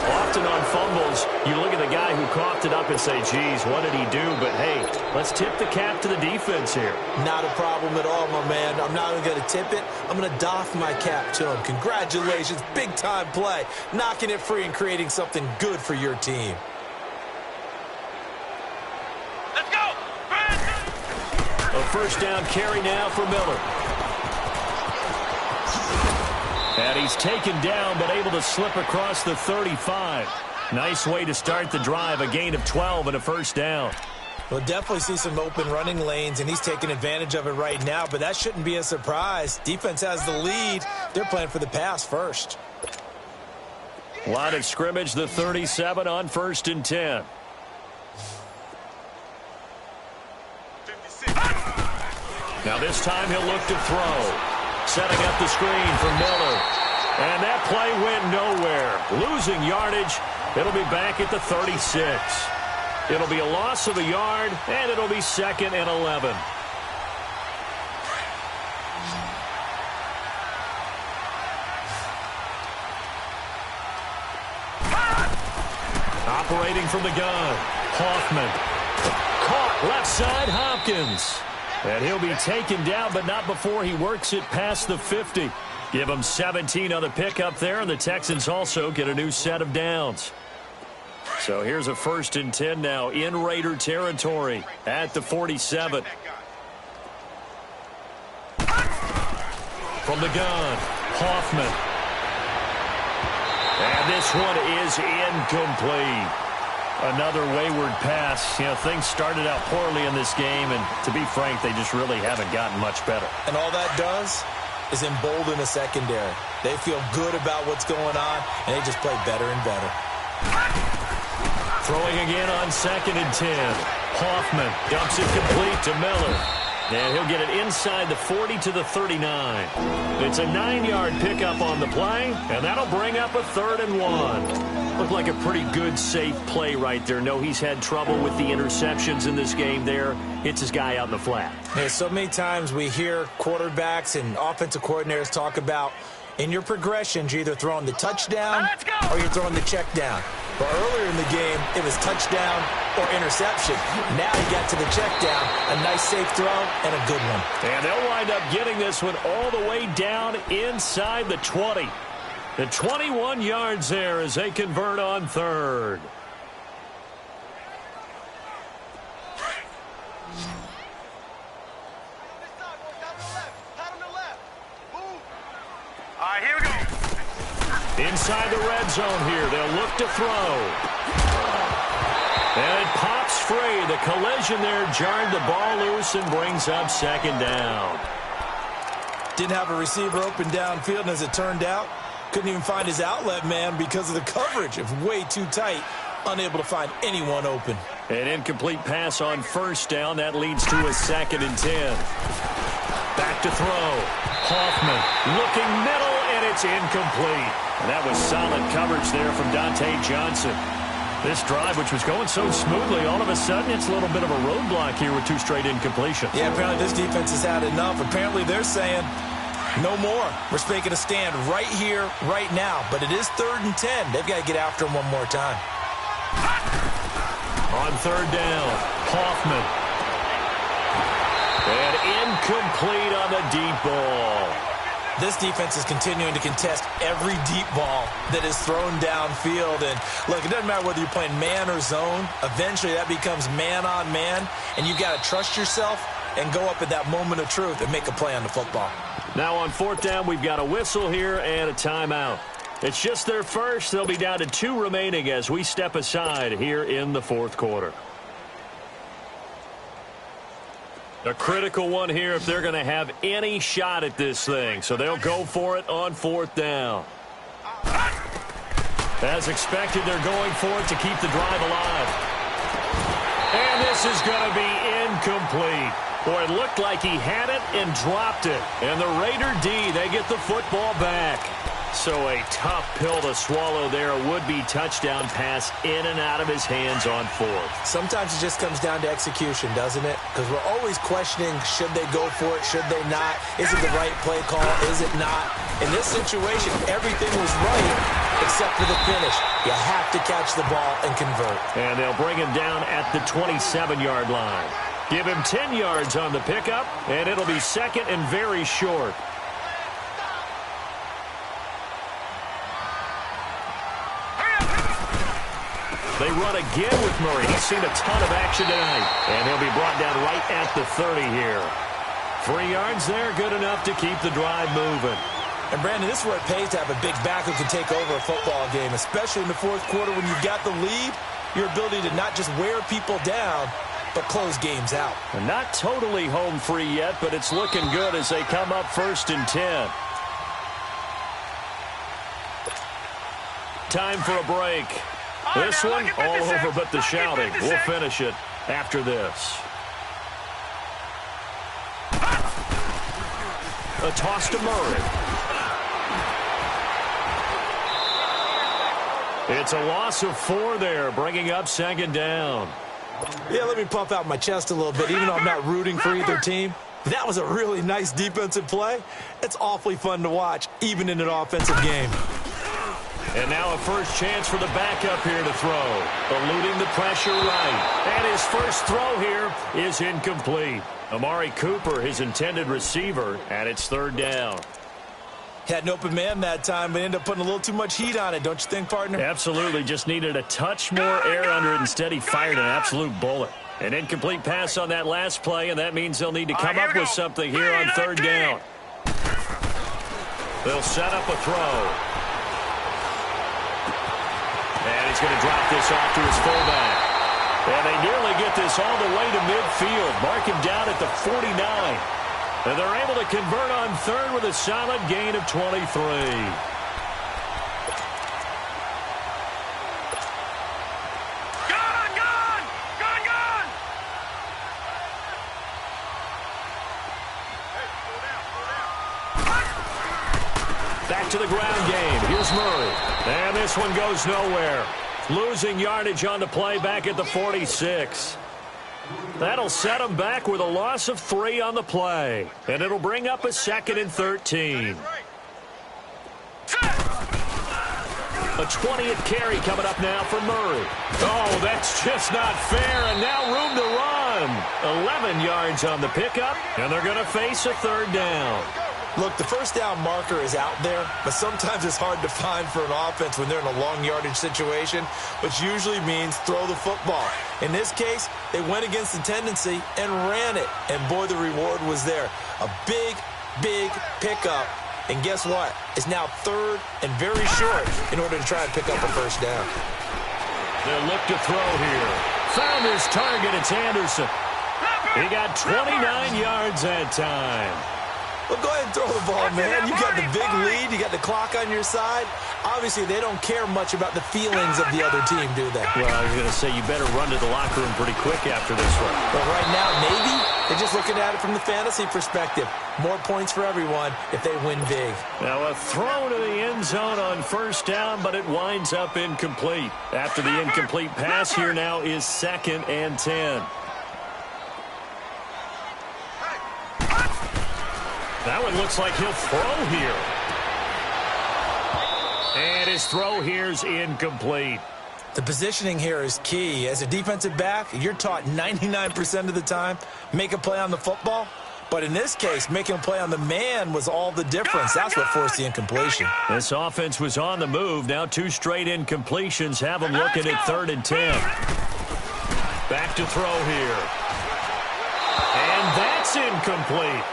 Often on fumbles, you look at the guy who coughed it up and say, geez, what did he do? But, hey, let's tip the cap to the defense here. Not a problem at all, my man. I'm not even going to tip it. I'm going to doff my cap to him. Congratulations. Big-time play. Knocking it free and creating something good for your team. Let's go! A first down carry now for Miller. And he's taken down but able to slip across the 35. Nice way to start the drive, a gain of 12 and a first down. We'll definitely see some open running lanes, and he's taking advantage of it right now, but that shouldn't be a surprise. Defense has the lead. They're playing for the pass first. Line of scrimmage, the 37 on 1st and 10. Now this time he'll look to throw. Setting up the screen for Miller. And that play went nowhere. Losing yardage. It'll be back at the 36. It'll be a loss of a yard, and it'll be 2nd and 11. Operating from the gun. Hoffman. Caught left side Hopkins. And he'll be taken down, but not before he works it past the 50. Give him 17 on the pickup there, and the Texans also get a new set of downs. So here's a 1st and 10 now in Raider territory at the 47. From the gun, Hoffman. And this one is incomplete. Another wayward pass. You know, things started out poorly in this game, and to be frank, they just really haven't gotten much better. And all that does is embolden the secondary. They feel good about what's going on, and they just play better and better. Throwing again on 2nd and 10. Hoffman dumps it complete to Miller. And he'll get it inside the 40 to the 39. It's a 9-yard pickup on the play, and that'll bring up a 3rd and 1. Looked like a pretty good, safe play right there. No, he's had trouble with the interceptions in this game there. Hits his guy out in the flat. Yeah, so many times we hear quarterbacks and offensive coordinators talk about in your progressions, you're either throwing the touchdown or you're throwing the check down. But earlier in the game, it was touchdown or interception. Now he got to the check down, a nice safe throw, and a good one. And they'll wind up getting this one all the way down inside the 20. The 21 yards there as they convert on 3rd. All right, here we go. Inside the red zone here. They'll look to throw. And it pops free. The collision there jarred the ball loose and brings up 2nd down. Didn't have a receiver open downfield, and as it turned out, couldn't even find his outlet man because of the coverage. It was way too tight. Unable to find anyone open. An incomplete pass on 1st down. That leads to a 2nd and 10. Back to throw. Hoffman looking middle, and it's incomplete. And that was solid coverage there from Dante Johnson. This drive, which was going so smoothly, all of a sudden it's a little bit of a roadblock here with 2 straight incompletions. Yeah, apparently this defense has had enough. Apparently they're saying, No more. We're making a stand right here, right now. But it is 3rd and 10. They've got to get after him one more time. On 3rd down, Hoffman. And incomplete on the deep ball. This defense is continuing to contest every deep ball that is thrown downfield. And, look, it doesn't matter whether you're playing man or zone. Eventually, that becomes man-on-man. And you've got to trust yourself and go up at that moment of truth and make a play on the football. Now on 4th down, we've got a whistle here and a timeout. It's just their first. They'll be down to 2 remaining as we step aside here in the 4th quarter. A critical one here if they're going to have any shot at this thing. So they'll go for it on 4th down. As expected, they're going for it to keep the drive alive. And this is going to be incomplete. Boy, it looked like he had it and dropped it. And the Raider D, they get the football back. So a tough pill to swallow there. A would-be touchdown pass in and out of his hands on 4th. Sometimes it just comes down to execution, doesn't it? Because we're always questioning, should they go for it, should they not? Is it the right play call, is it not? In this situation, everything was right except for the finish. You have to catch the ball and convert. And they'll bring him down at the 27-yard line. Give him 10 yards on the pickup, and it'll be 2nd and very short. They run again with Murray. He's seen a ton of action tonight. And he'll be brought down right at the 30 here. 3 yards there, good enough to keep the drive moving. And, Brandon, this is where it pays to have a big back who can take over a football game, especially in the 4th quarter when you've got the lead. Your ability to not just wear people down, but close games out. And not totally home free yet, but it's looking good as they come up 1st and 10. Time for a break. This one, all over but the shouting. We'll finish it after this. A toss to Murray. It's a loss of 4 there, bringing up 2nd down. Yeah, let me puff out my chest a little bit, even though I'm not rooting for either team. That was a really nice defensive play. It's awfully fun to watch, even in an offensive game. And now a first chance for the backup here to throw. Eluding the pressure right. And his first throw here is incomplete. Amari Cooper, his intended receiver, and it's 3rd down. Had an open man that time, but ended up putting a little too much heat on it, don't you think, partner? Absolutely. Just needed a touch more air under it. Instead, he fired an absolute bullet. An incomplete pass on that last play, and that means they'll need to come up with something here on 3rd down. They'll set up a throw. And he's going to drop this off to his fullback. And they nearly get this all the way to midfield. Mark him down at the 49. And they're able to convert on 3rd with a solid gain of 23. Back to the ground game. Here's Murray. And this one goes nowhere. Losing yardage on the play back at the 46. That'll set them back with a loss of 3 on the play. And it'll bring up a 2nd and 13. A 20th carry coming up now for Murray. Oh, that's just not fair. And now room to run. 11 yards on the pickup. And they're going to face a 3rd down. Look, the first down marker is out there, but sometimes it's hard to find for an offense when they're in a long yardage situation, which usually means throw the football. In this case, they went against the tendency and ran it, and boy, the reward was there. A big, big pickup, and guess what? It's now 3rd and very short in order to try and pick up a first down. They'll look to throw here. Found his target, it's Anderson. He got 29 yards that time. Well, go ahead and throw the ball, man. You got the big lead. You got the clock on your side. Obviously, they don't care much about the feelings of the other team, do they? Well, I was going to say, you better run to the locker room pretty quick after this one. But right now, maybe they're just looking at it from the fantasy perspective. More points for everyone if they win big. Now, a throw to the end zone on first down, but it winds up incomplete. After the incomplete pass, here now is 2nd and 10. That Now it looks like he'll throw here. And his throw here's incomplete. The positioning here is key. As a defensive back, you're taught 99% of the time, make a play on the football. But in this case, making a play on the man was all the difference. That's what forced the incompletion. This offense was on the move. Now 2 straight incompletions have them looking at 3rd and 10. Back to throw here. And that's incomplete.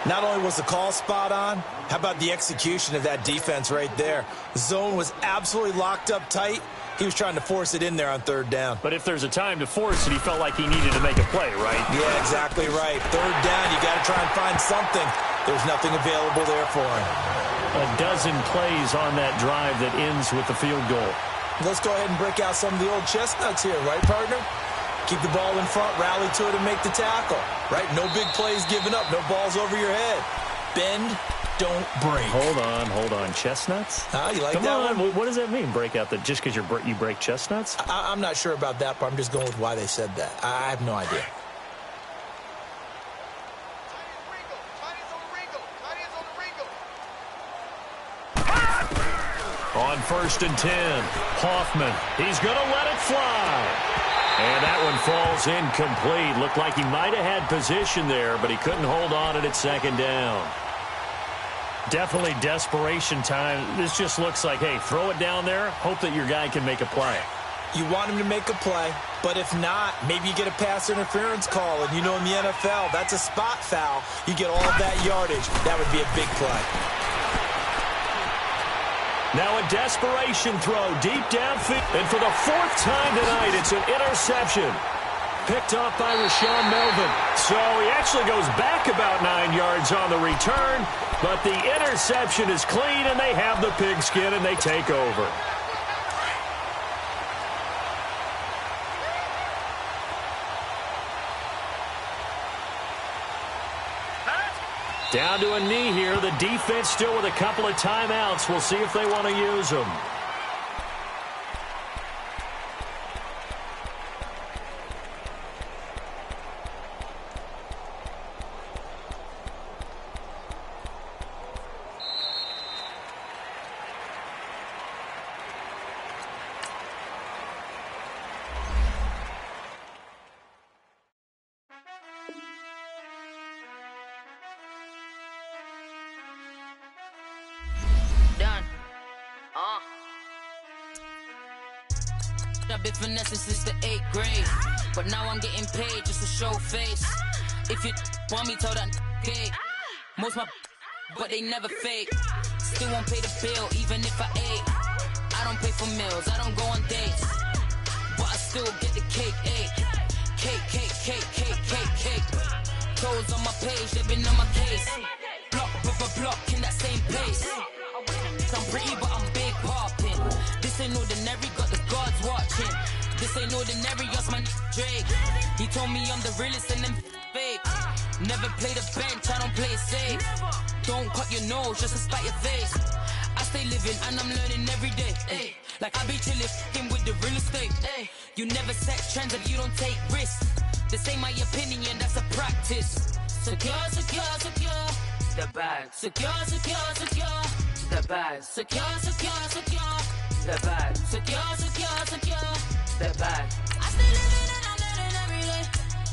Not only was the call spot on, how about the execution of that defense right there? The zone was absolutely locked up tight. He was trying to force it in there on 3rd down. But if there's a time to force it, he felt like he needed to make a play, right? Yeah, exactly right. 3rd down, you got to try and find something. There's nothing available there for him. A dozen plays on that drive that ends with the field goal. Let's go ahead and break out some of the old chestnuts here, right, partner? Keep the ball in front, rally to it, and make the tackle, right? No big plays given up, no balls over your head. Bend, don't break. Hold on. Chestnuts? You like Come that on. one? What does that mean, break out? Just because you break chestnuts? I'm not sure about that, but I'm just going with why they said that. I have no idea. On 1st and 10, Hoffman. He's going to let it fly. And that one falls incomplete. Looked like he might have had position there, but he couldn't hold on it at 2nd down. Definitely desperation time. This just looks like, hey, throw it down there, hope that your guy can make a play. You want him to make a play, but if not, maybe you get a pass interference call, and you know in the NFL, that's a spot foul. You get all of that yardage. That would be a big play. Now a desperation throw deep downfield. And for the 4th time tonight, it's an interception. Picked off by Rashawn Melvin. So he actually goes back about 9 yards on the return, but the interception is clean, and they have the pigskin, and they take over. Down to a knee here. The defense still with a couple of timeouts. We'll see if they want to use them. I've been finessing since the 8th grade, but now I'm getting paid just to show face. If you want me, tell that okay. Most my but they never fake. Still won't pay the bill even if I ate. I don't pay for meals, I don't go on dates, but I still get the cake. Cake. Toes on my page, they've been on my case. Block in that same pace. I'm pretty, but I'm big poppin'. This ain't ordinary, got the gods watching. This ain't ordinary, that's my Drake. He told me I'm the realest and them fake. Never play the bench, I don't play it safe. Don't cut your nose just to spite your face. I stay living and I'm learning every day. Ay. Like I be chillin' with the real estate. Ay. You never set trends if you don't take risks. This ain't my opinion, that's a practice. Secure. The bag. Secure. The bag. Secure. The bag. Secure. The bag. I stay living and I'm learning every day.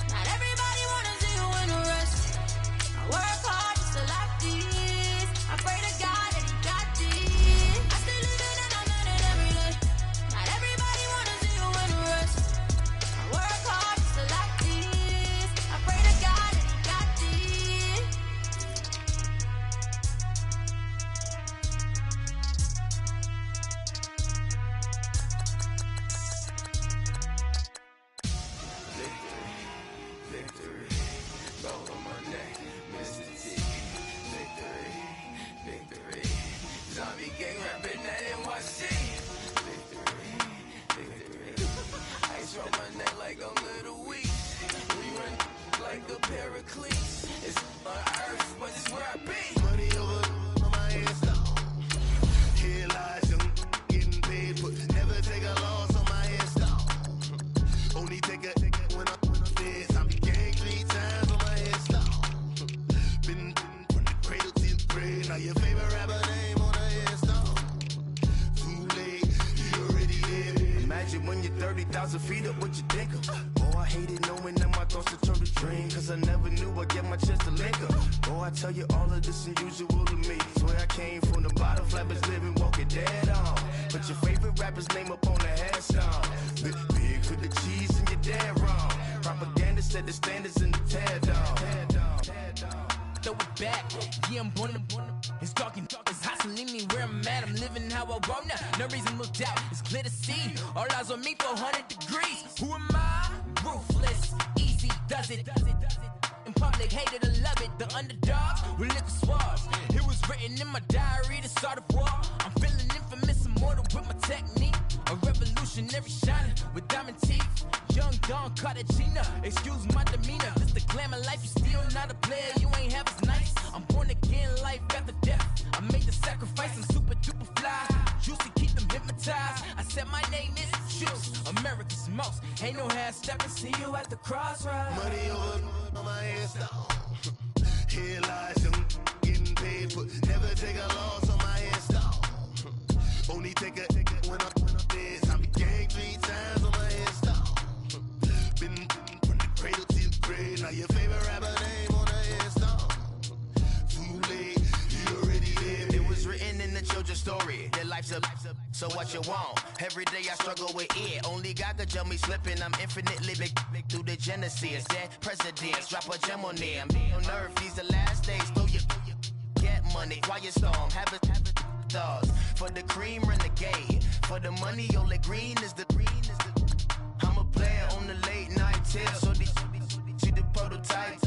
Not everybody wanna see you in a rush. I work hard just to like this. I pray to God that he got this. I stay living and I'm learning every day. Not everybody wanna see you in a rush. I work hard just to like this. I pray to God that he got this. Been from the cradle to when you're 30,000 feet up, what you think of? Oh, I hated knowing that my thoughts would turn to dream, cause I never knew I'd get my chance to link up. Oh, I tell you all of this unusual to me. Swear I came from the bottom, flappers living, walking dead on. Put your favorite rapper's name up on the headstone. Big with the cheese and you're dead wrong. Propaganda set the standards in the tear down. Throw it back, yeah, I'm born. It's dark, it's hot, so leave me where I'm at. I'm living how I want now. No reason to look doubt, it's clear to see. All eyes on me, 400 degrees. Who am I? Ruthless, easy, does it. In public, hated or love it. The underdogs with liquor swabs. It was written in my diary to start a war. I'm feeling infamous, immortal with my technique. A revolutionary shining with diamond teeth. Young Don Cartagena, excuse my demeanor. This the glamour life, you still not a player. You ain't half as nice. I'm born again, life after death. I made the sacrifice, I'm super duper fly. Juicy, keep them hypnotized. I said my name is Juice, America's most. Ain't no half stepping, see you at the crossroads. Money over on my headstone. Here lies young, getting paid for. Never take a loss on my headstone. Only take a when I'm dead. I be gang 3 times on my headstone. Been from the cradle to the grave. Now your favorite rapper name on the headstone. Too late, you already lived. It was written in the children's story. Their life's up, so what you want? Every day I struggle with it. Only God could jump me slipping. I'm infinitely big through the genesis. Dead presidents, drop a gem on them. On earth, these the last days. Throw your get money, quiet storm. Have a thoughts. For the cream, renegade. For the money, only green is the. I'm a player on the late night tip. So these the prototype.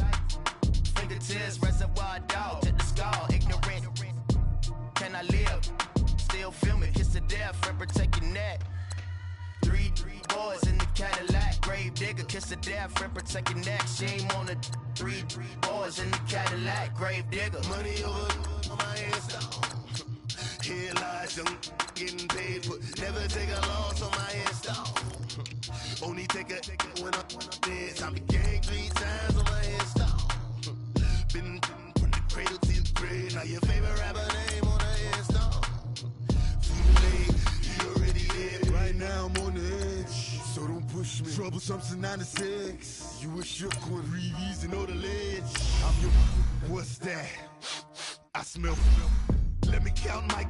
Fingertips, reservoir dog to the skull. Ignorant. Can I live? Still film it. Kiss to death and protect your neck. 3 boys in the Cadillac. Grave digger, kiss to death and protect your neck. Shame on the 3 boys in the Cadillac. Grave digger. Money over on my headstone. Here lies young, getting paid for. Never take a loss on my headstone. Only take a when I'm dead. I be gang 3 times on my headstone. Been from the cradle to the grave. Now your favorite rapper name on the headstone. Too late, you already lived. Right now I'm on the edge, so don't push me. Troublesome to 96. You a shook one, breathe easy, know the ledge. I'm your. What's that? I smell. Let me count my.